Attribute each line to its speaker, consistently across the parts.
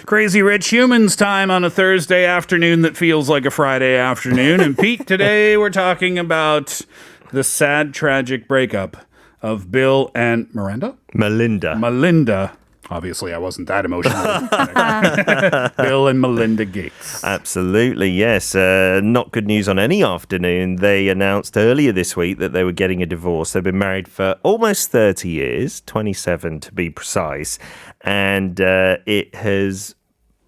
Speaker 1: Crazy Rich Humans time on a Thursday afternoon that feels like a Friday afternoon. And Pete, today we're talking about the sad, tragic breakup of Bill and Melinda. Obviously, I wasn't that emotional. Bill and Melinda Gates.
Speaker 2: Absolutely, yes. Not good news on any afternoon. They announced earlier this week that they were getting a divorce. They've been married for almost 30 years, 27 to be precise. And it has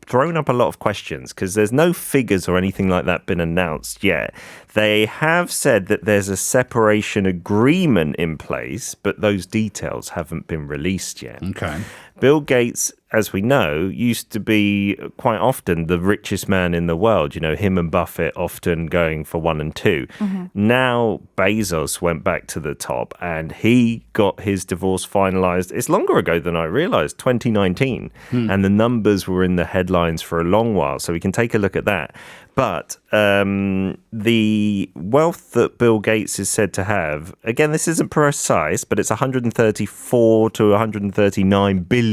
Speaker 2: thrown up a lot of questions because there's no figures or anything like that been announced yet. They have said that there's a separation agreement in place, but those details haven't been released yet.
Speaker 1: Okay.
Speaker 2: Bill Gates, as we know, used to be quite often the richest man in the world. You know, him and Buffett often going for 1 and 2. Mm-hmm. Now Bezos went back to the top and he got his divorce finalized. It's longer ago than I realized, 2019. And the numbers were in the headlines for a long while. So we can take a look at that. But the wealth that Bill Gates is said to have, again, this isn't precise, but it's $134 to $139 billion.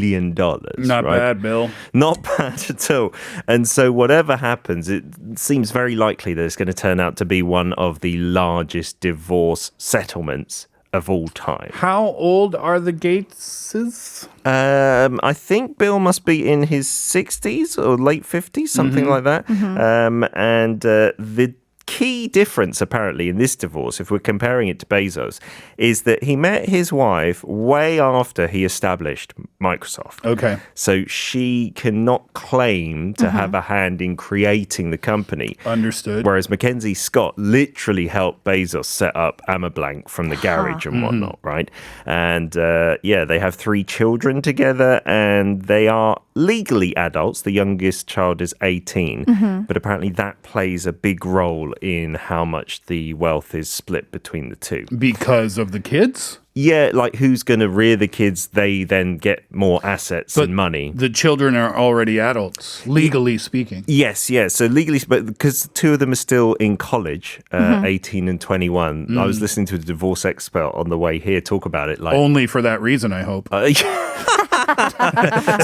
Speaker 1: Not
Speaker 2: right?
Speaker 1: bad, Bill.
Speaker 2: Not bad at all. And so whatever happens, it seems very likely that it's going to turn out to be one of the largest divorce settlements of all time.
Speaker 1: How old are the Gateses?
Speaker 2: I think Bill must be in his 60s or late 50s, something like that. And the key difference, apparently, in this divorce, if we're comparing it to Bezos, is that he met his wife way after he established Microsoft.
Speaker 1: Okay.
Speaker 2: So she cannot claim to have a hand in creating the company.
Speaker 1: Understood.
Speaker 2: Whereas Mackenzie Scott literally helped Bezos set up Amablanc from the garage and whatnot, right? And they have 3 children together and they are legally adults. The youngest child is 18, but apparently that plays a big role in how much the wealth is split between the two.
Speaker 1: Because of the kids?
Speaker 2: Yeah, like who's going to rear the kids, they then get more assets and money.
Speaker 1: The children are already adults, legally speaking.
Speaker 2: Yes, yes. So legally, but because 2 of them are still in college, 18 and 21. I was listening to a divorce expert on the way here talk about it. Like
Speaker 1: only for that reason, I hope.
Speaker 2: It's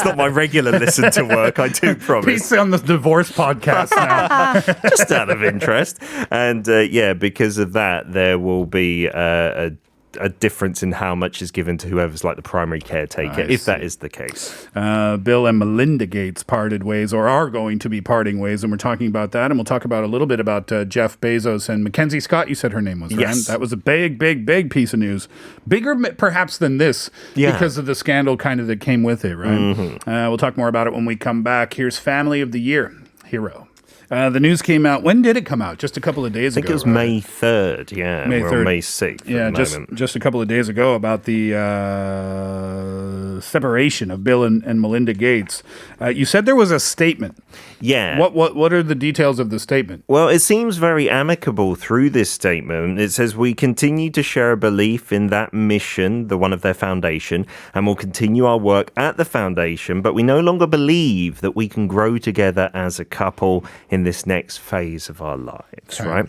Speaker 2: not my regular listen to work, I do promise.
Speaker 1: Peace on the divorce podcast now.
Speaker 2: Just out of interest. And because of that, there will be a difference in how much is given to whoever's like the primary caretaker, if that is the case.
Speaker 1: Bill and Melinda Gates parted ways or are going to be parting ways, and we're talking about that, and we'll talk about a little bit about Jeff Bezos and Mackenzie Scott, you said her name was, right?
Speaker 2: Yes.
Speaker 1: That was a big, big, big piece of news. Bigger perhaps than this because of the scandal kind of that came with it, right? We'll talk more about it when we come back. Here's Family of the Year, Hero. The news came out. When did it come out? Just a couple of days ago.
Speaker 2: I think it was May 3rd, yeah.
Speaker 1: May 3rd.
Speaker 2: Or May 6th.
Speaker 1: Yeah, just a couple of days ago about the separation of Bill and Melinda Gates. You said there was a statement.
Speaker 2: Yeah.
Speaker 1: What are the details of the statement?
Speaker 2: Well, it seems very amicable through this statement. It says, we continue to share a belief in that mission, the one of their foundation, and we'll continue our work at the foundation, but we no longer believe that we can grow together as a couple in this next phase of our lives, right?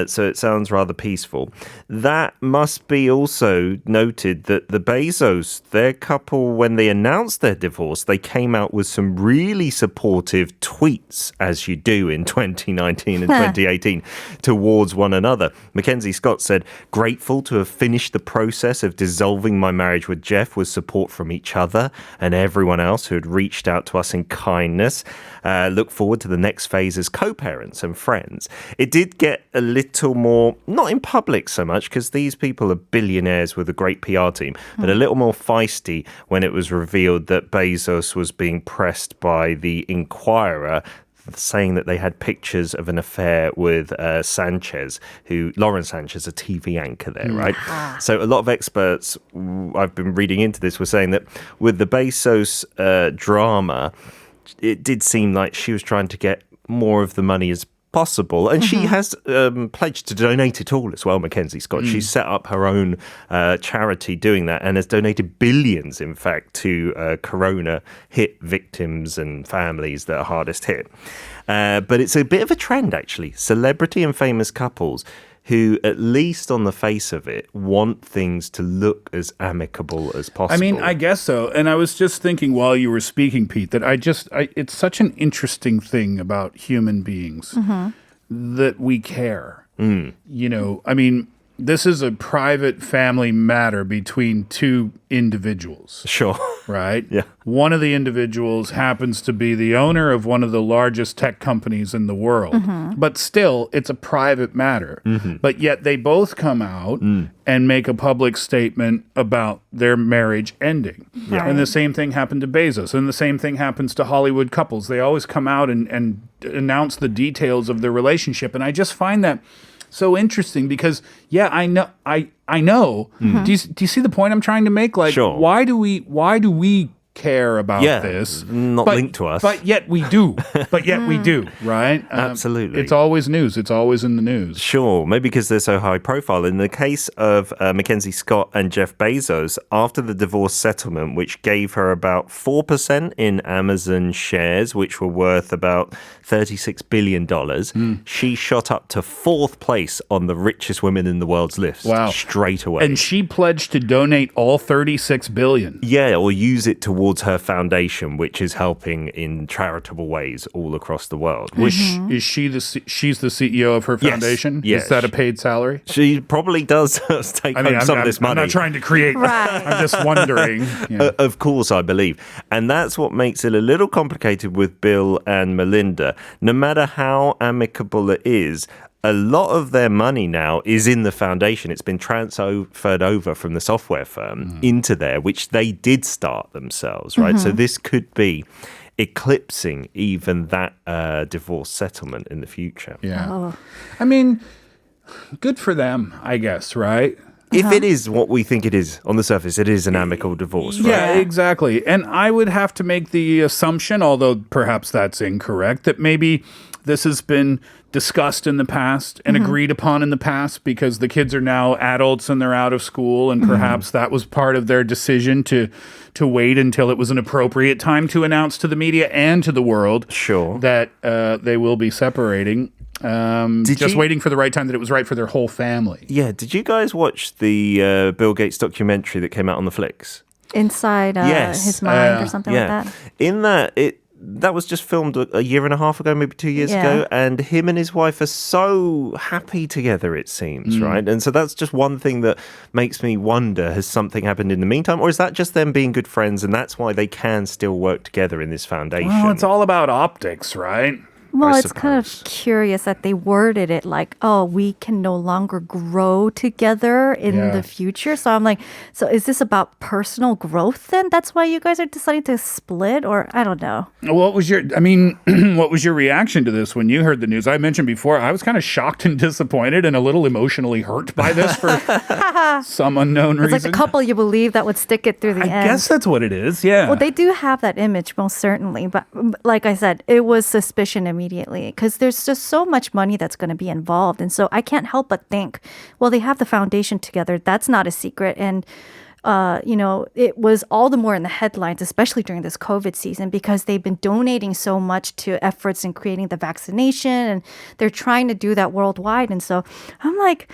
Speaker 2: So it sounds rather peaceful. That must be also noted that the Bezos, their couple, when they announced their divorce, they came out with some really supportive tweets, as you do in 2019 and 2018, towards one another. Mackenzie Scott said, grateful to have finished the process of dissolving my marriage with Jeff with support from each other and everyone else who had reached out to us in kindness. Look forward to the next phase as co-parents and friends. It did get a little more, not in public so much, because these people are billionaires with a great PR team, but a little more feisty when it was revealed that Bezos was being pressed by the Inquirer, saying that they had pictures of an affair with Sanchez, Lauren Sanchez, a TV anchor there, right? So a lot of experts, I've been reading into this, were saying that with the Bezos drama, it did seem like she was trying to get more of the money as possible. And she has pledged to donate it all as well, Mackenzie Scott. She's set up her own charity doing that and has donated billions, in fact, to Corona hit victims and families that are hardest hit. But it's a bit of a trend, actually. Celebrity and famous couples who, at least on the face of it, want things to look as amicable as possible.
Speaker 1: I mean, I guess so. And I was just thinking while you were speaking, Pete, that it's such an interesting thing about human beings that we care. You know, I mean, this is a private family matter between two individuals.
Speaker 2: Sure.
Speaker 1: Right?
Speaker 2: Yeah.
Speaker 1: One of the individuals happens to be the owner of one of the largest tech companies in the world. But still, it's a private matter. But yet they both come out and make a public statement about their marriage ending.
Speaker 3: Yeah.
Speaker 1: And the same thing happened to Bezos. And the same thing happens to Hollywood couples. They always come out and announce the details of their relationship. And I just find that so interesting because, yeah, I know. Do you see the point I'm trying to make? Like,
Speaker 2: Sure.
Speaker 1: why do we care about this?
Speaker 2: Not linked to us.
Speaker 1: But yet we do. Right?
Speaker 2: Absolutely.
Speaker 1: It's always news. It's always in the news.
Speaker 2: Sure, maybe because they're so high profile. In the case of Mackenzie Scott and Jeff Bezos, after the divorce settlement, which gave her about 4% in Amazon shares, which were worth about $36 billion, she shot up to 4th place on the richest women in the world's list.
Speaker 1: Wow.
Speaker 2: Straight away.
Speaker 1: And she pledged to donate all $36 billion.
Speaker 2: Yeah, or use it towards her foundation, which is helping in charitable ways all across the world.
Speaker 1: Is she she's the CEO of her foundation?
Speaker 2: Yes.
Speaker 1: Is that a paid salary?
Speaker 2: She probably does take home some of this money.
Speaker 1: I'm not trying to create.
Speaker 3: Right.
Speaker 1: I'm just wondering. Yeah.
Speaker 2: Of course, I believe. And that's what makes it a little complicated with Bill and Melinda. No matter how amicable it is, a lot of their money now is in the foundation. It's been transferred over from the software firm into there, which they did start themselves, right? So this could be eclipsing even that divorce settlement in the future.
Speaker 1: Yeah.
Speaker 3: Oh.
Speaker 1: I mean, good for them, I guess, right?
Speaker 2: If it is what we think it is on the surface, it is an amicable divorce, right?
Speaker 1: Yeah, exactly. And I would have to make the assumption, although perhaps that's incorrect, that maybe this has been discussed in the past and agreed upon in the past because the kids are now adults and they're out of school, and perhaps that was part of their decision to wait until it was an appropriate time to announce to the media and to the world that they will be separating. Waiting for the right time that it was right for their whole family.
Speaker 2: Yeah. Did you guys watch the Bill Gates documentary that came out on the Flicks?
Speaker 3: Inside his mind or something like that.
Speaker 2: In that was just filmed a year and a half ago, maybe 2 years ago, and him and his wife are so happy together, it seems, right? And so that's just one thing that makes me wonder, has something happened in the meantime, or is that just them being good friends and that's why they can still work together in this foundation?
Speaker 1: Well, it's all about optics, right?
Speaker 3: Well, it's kind of curious that they worded it like, oh, we can no longer grow together in the future. So I'm like, so is this about personal growth then? That's why you guys are deciding to split? Or I don't know.
Speaker 1: What was your reaction to this when you heard the news? I mentioned before, I was kind of shocked and disappointed and a little emotionally hurt by this for some unknown reason.
Speaker 3: It's like a couple you believe that would stick it through the end.
Speaker 1: I guess that's what it is, yeah.
Speaker 3: Well, they do have that image, most certainly. But like I said, it was suspicion immediately because there's just so much money that's going to be involved. And so I can't help but think, well, they have the foundation together. That's not a secret. And, it was all the more in the headlines, especially during this COVID season, because they've been donating so much to efforts in creating the vaccination. And they're trying to do that worldwide. And so I'm like,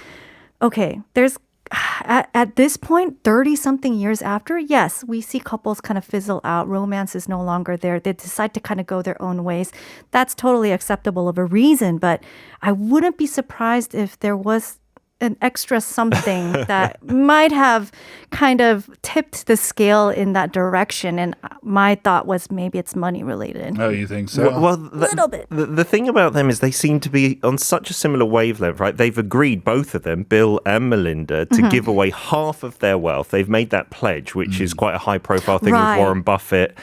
Speaker 3: okay, there's at this point, 30-something years after, yes, we see couples kind of fizzle out. Romance is no longer there. They decide to kind of go their own ways. That's totally acceptable of a reason, but I wouldn't be surprised if there was an extra something that might have kind of tipped the scale in that direction. And my thought was maybe it's money related.
Speaker 1: Oh, you think so?
Speaker 2: Well,
Speaker 3: a little bit.
Speaker 2: The thing about them is they seem to be on such a similar wavelength, right? They've agreed, both of them, Bill and Melinda, to give away half of their wealth. They've made that pledge, which is quite a high-profile thing with Warren Buffett,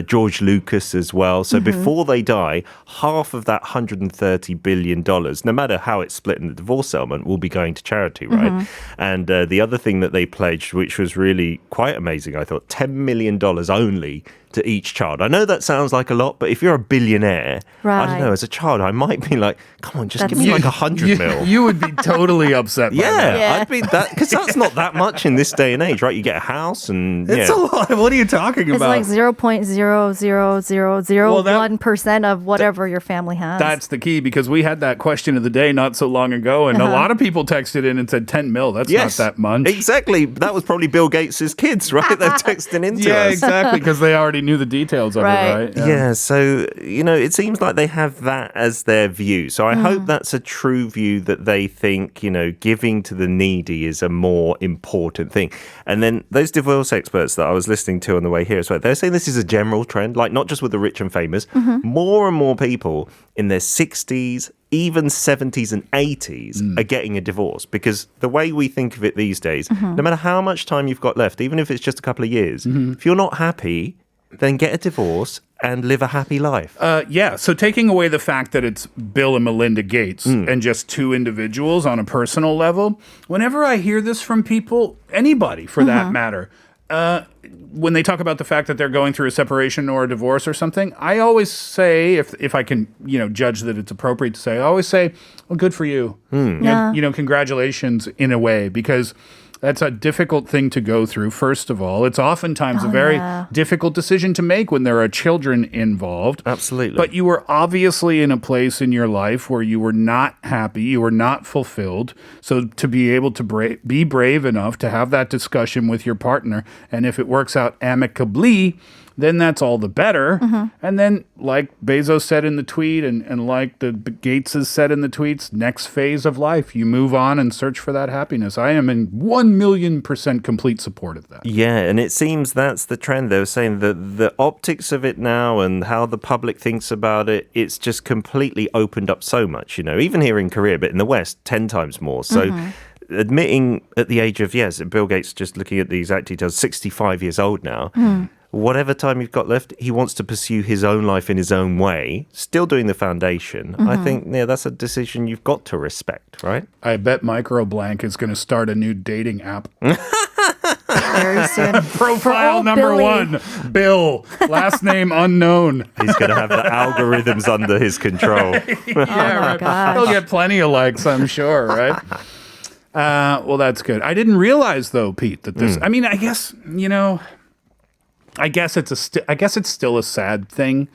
Speaker 2: George Lucas as well. So before they die, half of that $130 billion, no matter how it's split in the divorce settlement, will be going to charity, right? And the other thing that they pledged, which was really quite amazing, I thought, $10 million only to each child. I know that sounds like a lot, but if you're a billionaire, I don't know, as a child, I might be like, come on, just give me like 100 mil.
Speaker 1: You would be totally upset by that.
Speaker 2: Yeah, I'd be that, because that's not that much in this day and age, right? You get a house and
Speaker 1: It's a lot. What are you talking
Speaker 3: It's
Speaker 1: about?
Speaker 3: like 0.00001% of whatever your family has.
Speaker 1: That's the key, because we had that question of the day not so long ago, and a lot of people texted in and said 10 mil. That's not that much.
Speaker 2: Exactly. That was probably Bill Gates' kids, right? They're texting into
Speaker 1: Yeah,
Speaker 2: us.
Speaker 1: exactly, because they already knew the details of it, right?
Speaker 2: Yeah, so, it seems like they have that as their view. So I hope that's a true view, that they think, giving to the needy is a more important thing. And then those divorce experts that I was listening to on the way here as well, they're saying this is a general trend, like not just with the rich and famous. More and more people in their 60s, even 70s and 80s are getting a divorce, because the way we think of it these days, no matter how much time you've got left, even if it's just a couple of years, if you're not happy, then get a divorce and live a happy life.
Speaker 1: So taking away the fact that it's Bill and Melinda Gates and just two individuals on a personal level, whenever I hear this from people, anybody for that matter, when they talk about the fact that they're going through a separation or a divorce or something, I always say, if I can, judge that it's appropriate to say, I always say, well, good for you. Congratulations in a way, because that's a difficult thing to go through, first of all. It's oftentimes a very difficult decision to make when there are children involved.
Speaker 2: Absolutely.
Speaker 1: But you were obviously in a place in your life where you were not happy, you were not fulfilled. So to be able to be brave enough to have that discussion with your partner, and if it works out amicably, then that's all the better. And then, like Bezos said in the tweet, and like the Gateses said in the tweets, next phase of life, you move on and search for that happiness. I am in 1,000,000% complete support of that.
Speaker 2: Yeah, and it seems that's the trend. They were saying that the optics of it now and how the public thinks about it, it's just completely opened up so much, even here in Korea, but in the West, 10 times more. So admitting at the age of, Bill Gates, just looking at the exact details, 65 years old now, whatever time you've got left, he wants to pursue his own life in his own way, still doing the foundation. I think that's a decision you've got to respect, right?
Speaker 1: I bet Microblank is going to start a new dating app.
Speaker 3: Very soon.
Speaker 1: Profile number
Speaker 3: Billy.
Speaker 1: 1, Bill. Last name unknown.
Speaker 2: He's going to have the algorithms under his control.
Speaker 1: Yeah, right.
Speaker 3: gosh.
Speaker 1: He'll get plenty of likes, I'm sure, right? Well, that's good. I didn't realize, though, Pete, that this... I mean, I guess, I guess it's still a sad thing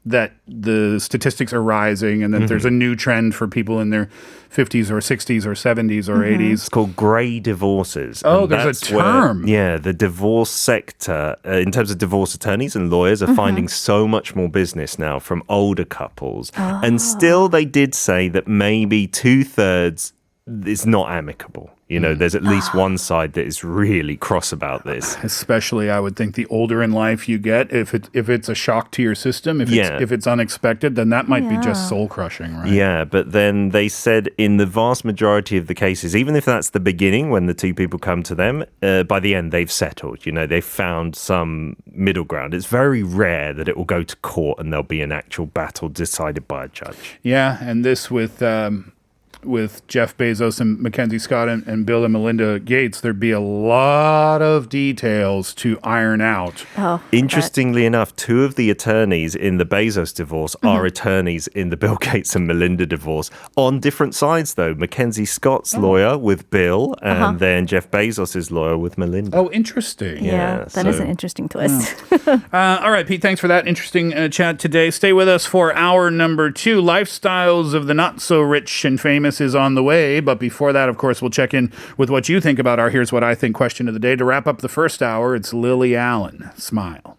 Speaker 1: that the statistics are rising and that there's a new trend for people in their 50s or 60s or 70s or 80s.
Speaker 2: It's called grey divorces.
Speaker 1: Oh,
Speaker 2: and
Speaker 1: there's a
Speaker 2: that's where,
Speaker 1: term.
Speaker 2: the divorce sector, in terms of divorce attorneys and lawyers, are finding so much more business now from older couples. And still, they did say that maybe 2/3 is not amicable. There's at least one side that is really cross about this.
Speaker 1: Especially, I would think, the older in life you get, if it's a shock to your system, if it's unexpected, then that might be just soul crushing, right?
Speaker 2: Yeah, but then they said in the vast majority of the cases, even if that's the beginning when the two people come to them, by the end they've settled. They've found some middle ground. It's very rare that it will go to court and there'll be an actual battle decided by a judge.
Speaker 1: Yeah, and this with Jeff Bezos and Mackenzie Scott and Bill and Melinda Gates, there'd be a lot of details to iron out.
Speaker 2: Interestingly enough, two of the attorneys in the Bezos divorce are attorneys in the Bill Gates and Melinda divorce on different sides, though. Mackenzie Scott's lawyer with Bill and then Jeff Bezos' lawyer with Melinda.
Speaker 1: Oh, interesting.
Speaker 3: Yeah, that is an interesting twist.
Speaker 1: All right, Pete, thanks for that interesting chat today. Stay with us for hour number 2. Lifestyles of the not-so-rich and famous is on the way. But before that, of course, we'll check in with what you think about our Here's What I Think question of the day. To wrap up the first hour, it's Lily Allen. Smile.